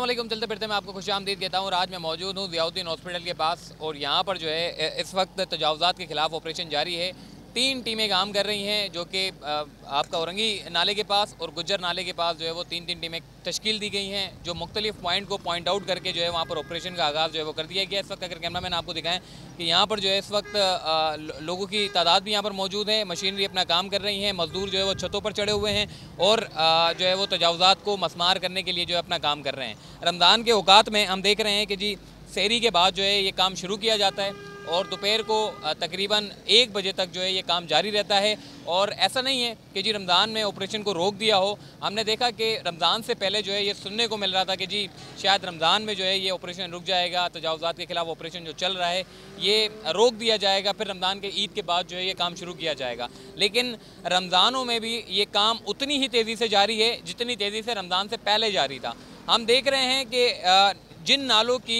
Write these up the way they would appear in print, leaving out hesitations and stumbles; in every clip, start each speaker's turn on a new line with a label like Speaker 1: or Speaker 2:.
Speaker 1: अस्सलाम वालेकुम। चलते फिरते मैं आपको खुशामदीद कहता हूँ। आज मैं मौजूद हूँ ज़ियाउद्दीन हॉस्पिटल के पास और यहाँ पर जो है इस वक्त तजावुज़ात के ख़िलाफ़ ऑपरेशन जारी है। 3 टीमें काम कर रही हैं जो कि आपका औरंगी नाले के पास और गुज्जर नाले के पास जो है वो 3 टीमें तश्कील दी गई हैं, जो मुख्तलिफ पॉइंट को पॉइंट आउट करके जो है वहाँ पर ऑपरेशन का आगाज़ जो है वो कर दिया गया। इस वक्त अगर कैमरा मैन आपको दिखाएं कि यहाँ पर जो है इस वक्त लोगों की तादाद भी यहाँ पर मौजूद है, मशीनरी अपना काम कर रही हैं, मज़दूर जो है वो छतों पर चढ़े हुए हैं और जो है वो तजावुज़ात को मसमार करने के लिए जो है अपना काम कर रहे हैं। रमज़ान के औकात में हम देख रहे हैं कि जी सहरी के बाद जो है ये काम शुरू किया जाता है और दोपहर को तकरीबन 1 बजे तक जो है ये काम जारी रहता है। और ऐसा नहीं है कि जी रमज़ान में ऑपरेशन को रोक दिया हो। हमने देखा कि रमज़ान से पहले जो है ये सुनने को मिल रहा था कि जी शायद रमज़ान में जो है ये ऑपरेशन रुक जाएगा, तजावुज़ात के ख़िलाफ़ ऑपरेशन जो चल रहा है ये रोक दिया जाएगा, फिर रमज़ान के ईद के बाद जो है ये काम शुरू किया जाएगा। लेकिन रमज़ानों में भी ये काम उतनी ही तेज़ी से जारी है जितनी तेज़ी से रमज़ान से पहले जारी था। हम देख रहे हैं कि जिन नालों की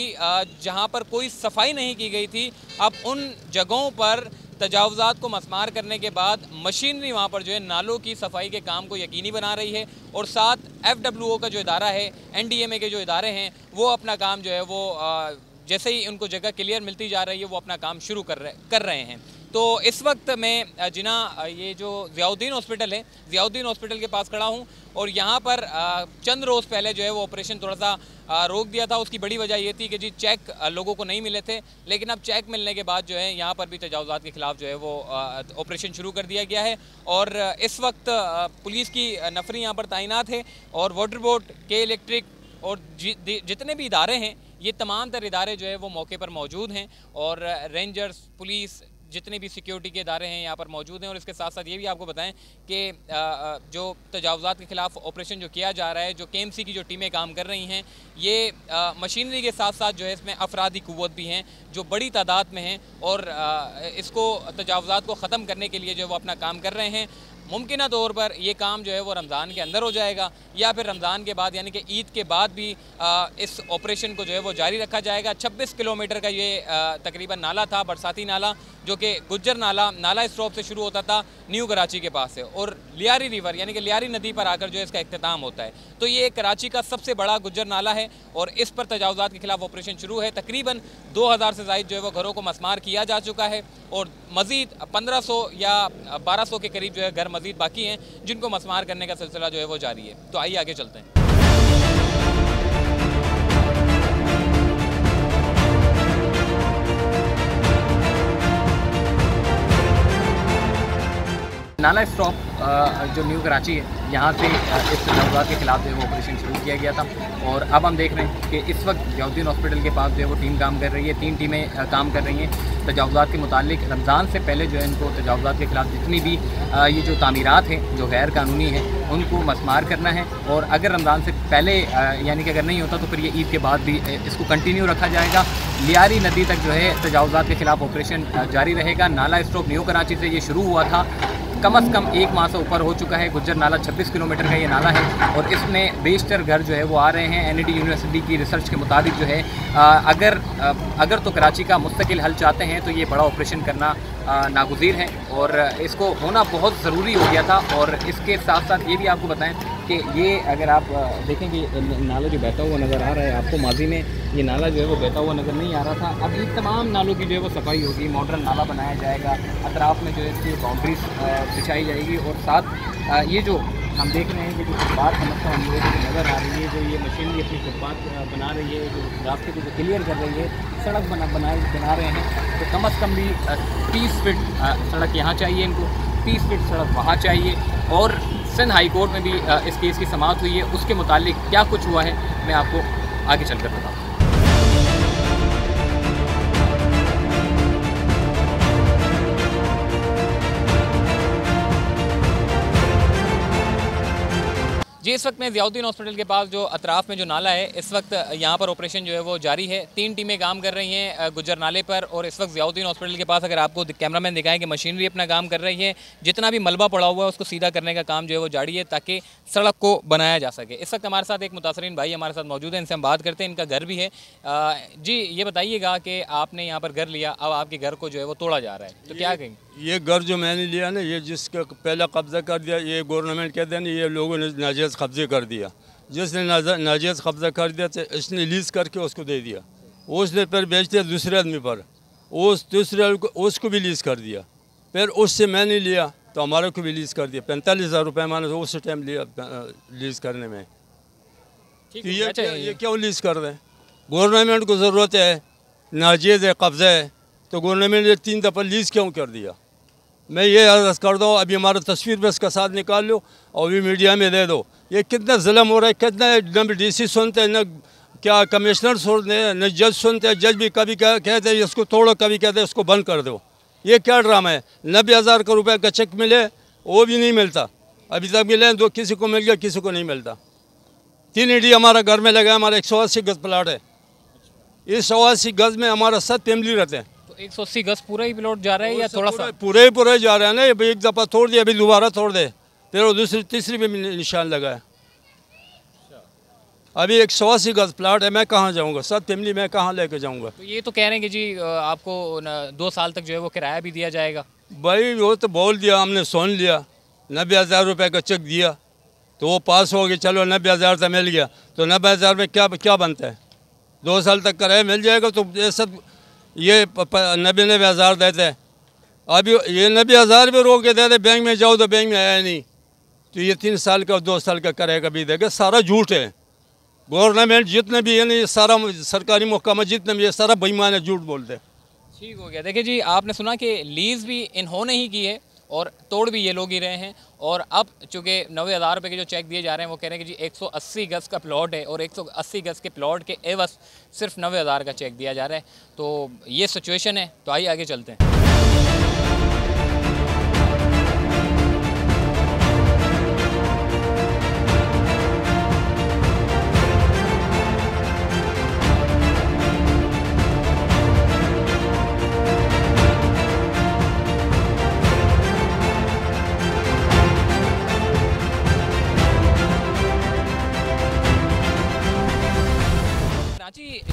Speaker 1: जहां पर कोई सफाई नहीं की गई थी, अब उन जगहों पर तजावुज़ात को मसमार करने के बाद मशीनरी वहां पर जो है नालों की सफाई के काम को यकीनी बना रही है और साथ FWO का जो इदारा है, NDMA के जो इदारे हैं वो अपना काम जो है वो जैसे ही उनको जगह क्लियर मिलती जा रही है वो अपना काम शुरू कर रहे हैं। तो इस वक्त मैं जिना ये जो ज़ियाउद्दीन हॉस्पिटल है, ज़ियाउद्दीन हॉस्पिटल के पास खड़ा हूँ और यहाँ पर चंद रोज़ पहले जो है वो ऑपरेशन थोड़ा सा रोक दिया था। उसकी बड़ी वजह ये थी कि जी चेक लोगों को नहीं मिले थे, लेकिन अब चेक मिलने के बाद जो है यहाँ पर भी तजावुज़ात के ख़िलाफ़ जो है वो ऑपरेशन शुरू कर दिया गया है। और इस वक्त पुलिस की नफरी यहाँ पर तैनात है और वाटर बोर्ड के इलेक्ट्रिक और जितने भी इदारे हैं ये तमाम तर इदारे जो है वो मौके पर मौजूद हैं और रेंजर्स, पुलिस, जितने भी सिक्योरिटी के इदारे हैं यहाँ पर मौजूद हैं। और इसके साथ साथ ये भी आपको बताएं कि जो तजावुज़ात के ख़िलाफ़ ऑपरेशन जो किया जा रहा है, जो KMC की जो टीमें काम कर रही हैं, ये मशीनरी के साथ साथ जो है इसमें अफरादी क़ुव्वत भी हैं जो बड़ी तादाद में हैं और इसको तजावुज़ात को ख़त्म करने के लिए जो है वो अपना काम कर रहे हैं। मुमकिन तौर पर ये काम जो है वो रमज़ान के अंदर हो जाएगा या फिर रमज़ान के बाद यानी कि ईद के बाद भी इस ऑपरेशन को जो है वो जारी रखा जाएगा। 26 किलोमीटर का ये तकरीबन नाला था, बरसाती नाला, जो कि गुज्जर नाला स्टॉप से शुरू होता था न्यू कराची के पास से और लियारी रिवर यानी कि लियारी नदी पर आकर जो है इसका इख्तिताम होता है। तो ये कराची का सबसे बड़ा गुज्जर नाला है और इस पर तजावुज़ात के ख़िलाफ़ ऑपरेशन शुरू है। तकरीबन 2000 से ज़ायद जो है वो घरों को मसमार किया जा चुका है और मज़ीद 1500 या 1200 के करीब जो है घर मज़ीद बाकी हैं जिनको मसमार करने का सिलसिला जो है वो जारी है। तो आइए आगे चलते हैं। नाला स्टॉप जो न्यू कराची है यहाँ से इस तजावुज़ात के ख़िलाफ़ जो है वो ऑपरेशन शुरू किया गया था और अब हम देख रहे हैं कि इस वक्त ज़ियाउद्दीन हॉस्पिटल के पास जो है वो टीम काम कर रही है। 3 टीमें काम कर रही हैं तजावुज़ात के मुतालिक। रमज़ान से पहले जो है इनको तजावुज़ात के ख़िलाफ़ जितनी भी ये जो तामीरात हैं जो गैर कानूनी हैं उनको मसमार करना है और अगर रमज़ान से पहले यानी कि अगर नहीं होता तो फिर ये ईद के बाद भी इसको कंटिन्यू रखा जाएगा। लियारी नदी तक जो है तजावुज़ात के ख़िलाफ़ ऑपरेशन जारी रहेगा। नाला स्टॉप न्यू कराची से ये शुरू हुआ था, कम से कम 1 माह से ऊपर हो चुका है। गुज्जर नाला 26 किलोमीटर का ये नाला है और इसमें बेशतर घर जो है वो आ रहे हैं। NED यूनिवर्सिटी की रिसर्च के मुताबिक जो है अगर तो कराची का मुस्तकिल हल चाहते हैं तो ये बड़ा ऑपरेशन करना नागुज़ीर है और इसको होना बहुत ज़रूरी हो गया था। और इसके साथ साथ ये भी आपको बताएं कि ये अगर आप देखेंगे नाला जो बहता हुआ नज़र आ रहा है आपको, माजी में ये नाला जो है वो बहता हुआ नज़र नहीं आ रहा था। अब इन तमाम नालों की जो है वो सफाई होगी, मॉडर्न नाला बनाया जाएगा, अतराफ़ में जो है इसकी बाउंड्रीज बिछाई जाएगी और साथ ये जो हम देख रहे हैं कि जो फुटपाथ समस्या हम लोगों को नज़र आ रही है, जो ये मशीनरी अपनी फुटपाथ बना रही है, जो रास्ते को जो क्लियर कर रही है, सड़क बना रहे हैं, तो कम से कम भी 30 फीट सड़क यहाँ चाहिए इनको, 30 फीट सड़क वहाँ चाहिए। और सिंध हाई कोर्ट में भी इस केस की समाअत हुई है, उसके मुतालिक क्या कुछ हुआ है मैं आपको आगे चलकर बताऊँ। जी इस वक्त मैं ज़ियाउद्दीन हॉस्पिटल के पास जो अतराफ़ में जो नाला है, इस वक्त यहाँ पर ऑपरेशन जो है वो जारी है। 3 टीमें काम कर रही हैं गुज्जर नाले पर और इस वक्त ज़ियाउद्दीन हॉस्पिटल के पास अगर आपको कैमरामैन दिखाएं कि मशीनरी अपना काम कर रही है, जितना भी मलबा पड़ा हुआ है उसको सीधा करने का काम जो है वो जारी है ताकि सड़क को बनाया जा सके। इस वक्त हमारे साथ एक मुतासरीन भाई हमारे साथ मौजूद है, इनसे हम बात करते हैं। इनका घर भी है। जी ये बताइएगा कि आपने यहाँ पर घर लिया, अब आपके घर को जो है वो तोड़ा जा रहा है, तो क्या कहेंगे?
Speaker 2: ये घर जो मैंने लिया ना, ये जिसका पहला कब्जा कर दिया ये गवर्नमेंट के देन ये लोगों ने नाजायज़ कब्जे कर दिया। जिसने नाजायज कब्जा कर दिया तो इसने लीज करके उसको दे दिया, उसने फिर बेच दिया दूसरे आदमी पर, उस दूसरे उसको भी लीज कर दिया, फिर उससे मैंने लिया तो हमारे को भी लीज कर दिया। 45,000 रुपये मैंने तो उस टाइम लिया लीज करने में। तो ये क्यों लीज कर रहे हैं? गवर्नमेंट को ज़रूरत है, नाजायज है, कब्ज़ा है, तो गवर्नमेंट ने 3 दफ़ा लीज क्यों कर दिया? मैं ये अर्ज़ करता हूँ, अभी हमारा तस्वीर भी इसका साथ निकाल लो और भी मीडिया में दे दो। ये कितना जुल्म हो रहा है, कितना न DC सुनते हैं, न क्या कमिश्नर सुनते हैं, न जज सुनते हैं। जज भी कभी कहते हैं इसको तोड़ो, कभी कहते हैं इसको बंद कर दो। ये क्या ड्रामा है? 90,000 का रुपये का चेक मिले, वो भी नहीं मिलता। अभी तक मिले दो, किसी को मिल गया, किसी को नहीं मिलता। 3 ईडी हमारा घर में लगा, हमारा 180 गज प्लाट है। इस 180 गज में हमारा 7 फैमिली रहते हैं।
Speaker 1: 180 गज पूरा ही प्लॉट जा रहा है या थोड़ा सा?
Speaker 2: पूरे जा रहे हैं ना। अभी एक दफ़ा तोड़ दिया, अभी दोबारा तोड़ दे, फिर वो दूसरी तीसरी में निशान लगा है। अभी 180 गज प्लाट है, मैं कहाँ जाऊँगा? 7 फैमिली मैं कहाँ लेके जाऊँगा?
Speaker 1: तो ये तो कह रहे हैं कि जी आपको 2 साल तक जो है वो किराया भी दिया जाएगा।
Speaker 2: भाई वो तो बोल दिया, हमने सुन लिया। 90,000 रुपये का चेक दिया तो वो पास हो गया, चलो 90,000 तो मिल गया, तो 90,000 में क्या बनता है? 2 साल तक किराया मिल जाएगा तो ये सब ये 90,000 देते हैं। अभी ये 90,000 भी रोक के देते, बैंक में जाओ तो बैंक में आया नहीं, तो ये 3 साल का 2 साल का किराया का भी देगा। सारा झूठ है। गवर्नमेंट जितने भी है ना, ये सारा सरकारी महकमा जितने भी है, सारा बेईमान है, झूठ बोलते हैं।
Speaker 1: ठीक हो गया। देखिए जी, आपने सुना कि लीज़ भी इन्होंने ही की है और तोड़ भी ये लोग ही रहे हैं। और अब चूँकि 90,000 रुपये के जो चेक दिए जा रहे हैं, वो कह रहे हैं कि जी 180 गज़ का प्लॉट है और 180 गज़ के प्लॉट के एवज सिर्फ 90,000 का चेक दिया जा रहा है। तो ये सिचुएशन है। तो आइए आगे चलते हैं।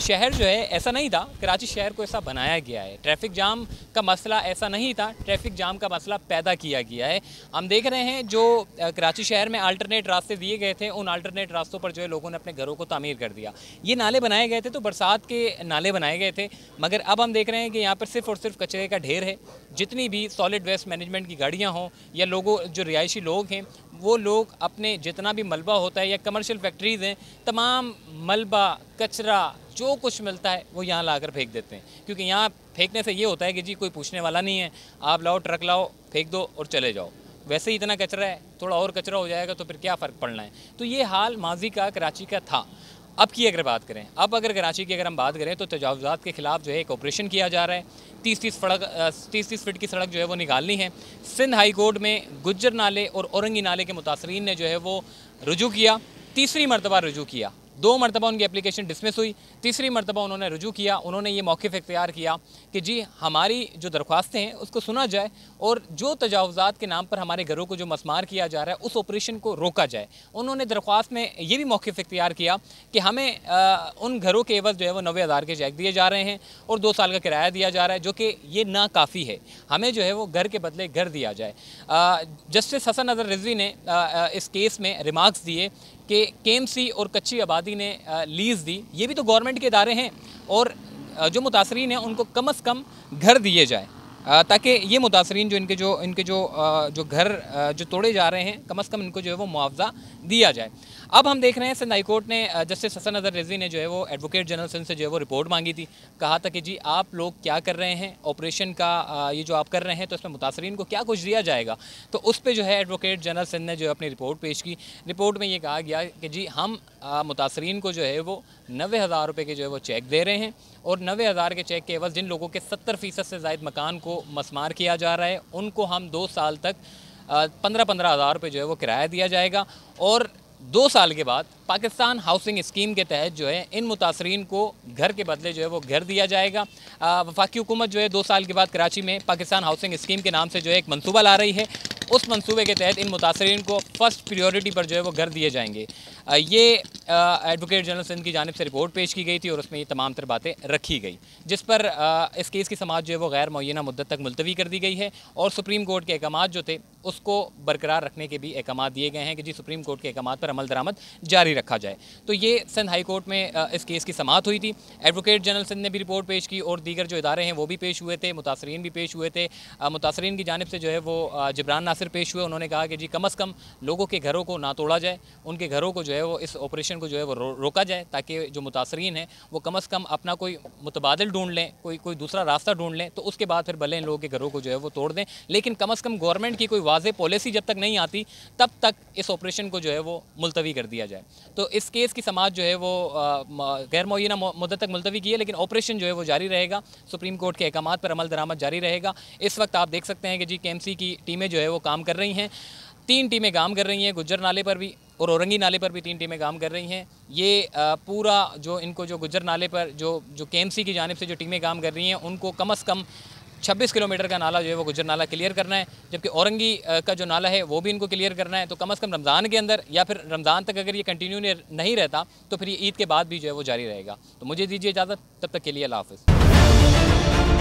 Speaker 1: शहर जो है ऐसा नहीं था, कराची शहर को ऐसा बनाया गया है। ट्रैफिक जाम का मसला ऐसा नहीं था, ट्रैफिक जाम का मसला पैदा किया गया है। हम देख रहे हैं जो कराची शहर में अल्टरनेट रास्ते दिए गए थे, उन अल्टरनेट रास्तों पर जो है लोगों ने अपने घरों को तामीर कर दिया। ये नाले बनाए गए थे तो बरसात के नाले बनाए गए थे, मगर अब हम देख रहे हैं कि यहाँ पर सिर्फ और सिर्फ कचरे का ढेर है। जितनी भी सॉलिड वेस्ट मैनेजमेंट की गाड़ियाँ हों या लोगों जो रिहायशी लोग हैं, वो लोग अपने जितना भी मलबा होता है या कमर्शियल फैक्ट्रीज़ हैं, तमाम मलबा कचरा जो कुछ मिलता है वो यहाँ लाकर फेंक देते हैं। क्योंकि यहाँ फेंकने से ये होता है कि जी कोई पूछने वाला नहीं है, आप लाओ ट्रक लाओ फेंक दो और चले जाओ। वैसे ही इतना कचरा है, थोड़ा और कचरा हो जाएगा तो फिर क्या फ़र्क पड़ना है। तो ये हाल माजी का कराची का था। अब की अगर बात करें, अब अगर कराची की अगर हम बात करें तो तजावुज़ात के ख़िलाफ़ जो है एक ऑपरेशन किया जा रहा है। 30-30 फीट की सड़क जो है वो निकालनी है। सिंध हाई कोर्ट में गुज्जर नाले और औरंगी नाले के मुतासरीन ने जो है वो रुजू किया, तीसरी मरतबा रुजू किया। 2 मरतबा उनकी एप्लीकेशन डिसमिस हुई, तीसरी मरतबा उन्होंने रुजू किया। उन्होंने ये मौक़िफ़ इख्तियार किया कि जी हमारी जो दरख्वास्तें हैं उसको सुना जाए और जो तजावुज़ात के नाम पर हमारे घरों को जो मसमार किया जा रहा है उस ऑपरेशन को रोका जाए। उन्होंने दरख्वास्त में ये भी मौक़िफ़ इख्तियार किया कि हमें उन घरों के एवज़ जो है वो 90,000 के चेक दिए जा रहे हैं और 2 साल का किराया दिया जा रहा है, जो कि ये नाकाफ़ी है। हमें जो है वो घर के बदले घर दिया जाए। जस्टिस हसन अज़हर रिजवी ने इस केस में रिमार्क्स दिए कि KMC और कच्ची आबादी ने लीज़ दी, ये भी तो गवर्नमेंट के इदारे हैं, और जो मुतासरीन हैं उनको कम से कम घर दिए जाए ताकि ये मुतासरीन जो इनके जो घर जो तोड़े जा रहे हैं, कम से कम इनको जो है वो मुआवजा दिया जाए। अब हम देख रहे हैं सिंध हाई कोर्ट ने जस्टिस हसन अज़हर रिजवी ने जो है वो एडवोकेट जनरल सिंध से जो है वो रिपोर्ट मांगी थी। कहा था कि जी आप लोग क्या कर रहे हैं, ऑपरेशन का ये जो आप कर रहे हैं तो इसमें मुतासरीन को क्या कुछ दिया जाएगा। तो उस पर जो है एडवोकेट जनरल सिंध ने जो है अपनी रिपोर्ट पेश की। रिपोर्ट में ये कहा गया कि जी हम मुतासरीन को जो है वो 90,000 रुपये के जो है वो चेक दे रहे हैं और 90,000 के चेक के एवज़ जिन लोगों के 70% से ज़ायद मकान को मसमार किया जा रहा है उनको हम 2 साल तक 15,000 रुपये जो है वो किराया दिया जाएगा और 2 साल के बाद पाकिस्तान हाउसिंग स्कीम के तहत जो है इन मुतासरीन को घर के बदले जो है वो घर दिया जाएगा। वफाकी हुकूमत जो है 2 साल के बाद कराची में पाकिस्तान हाउसिंग स्कीम के नाम से जो है एक मंसूबा ला रही है उस मंसूबे के तहत इन मुतासरीन को फ़र्स्ट प्रायोरिटी पर जो है वो घर दिए जाएंगे। ये एडवोकेट जनरल सिंध की जानिब से रिपोर्ट पेश की गई थी और उसमें ये तमाम तर बातें रखी गई, जिस पर इस केस की समाअत जो है वो गैर मुअय्यना मुद्दत तक मुलतवी कर दी गई है और सुप्रीम कोर्ट के अहकामात जो थे उसको बरकरार रखने के भी अहकामात दिए गए हैं कि जी सुप्रीम कोर्ट के अहकामात पर अमल दरामद जारी रखा जाए। तो ये सिंध हाई कोर्ट में इस केस की समाअत हुई थी। एडवोकेट जनरल सिंध ने भी रिपोर्ट पेश की और दीगर जो इदारे हैं वो भी पेश हुए थे, मुतासरीन भी पेश हुए थे। मुतासरीन की जानिब से जो है वो जिब्रान नासिर पेश हुए। उन्होंने कहा कि जी कम अज़ कम लोगों के घरों को ना तोड़ा जाए, उनके घरों को जो है वो इस ऑपरेशन को जो है वो रोका जाए, ताकि जो मुतासरीन हैं वो कम अज़ कम अपना कोई मुतबादिल ढूंढ लें, कोई दूसरा रास्ता ढूंढ लें, तो उसके बाद फिर भले इन लोगों के घरों को जो है वो तोड़ दें। लेकिन कम अज़ कम गवर्नमेंट की कोई वाज़ेह पॉलिसी जब तक नहीं आती तब तक इस ऑपरेशन को जो है वो मुलतवी कर दिया जाए। तो इस केस की समाअत जो है वो गैर मुअय्यना मुद्दत तक मुलतवी की है, लेकिन ऑपरेशन जो है वो जारी रहेगा। सुप्रीम कोर्ट के अहकामात पर अमल दरामद जारी रहेगा। इस वक्त आप देख सकते हैं कि जी KMC की टीमें जो है वो काम कर रही हैं। 3 टीमें काम कर रही हैं, गुज्जर नाले पर भी और औरंगी नाले पर भी 3 टीमें काम कर रही हैं। ये पूरा जो गुज्जर नाले पर जो KMC की जानिब से जो टीमें काम कर रही हैं उनको कम अज़ कम 26 किलोमीटर का नाला जो है वो गुज्जर नाला क्लियर करना है, जबकि औरंगी का जो नाला है वो भी इनको क्लियर करना है। तो कम अज़ कम रमज़ान के अंदर या फिर रमज़ान तक अगर ये कंटिन्यू नहीं रहता तो फिर ये ईद के बाद भी जो है वो जारी रहेगा। तो मुझे दीजिए इजाज़त, तब तक के लिए अल्लाह हाफ़िज़।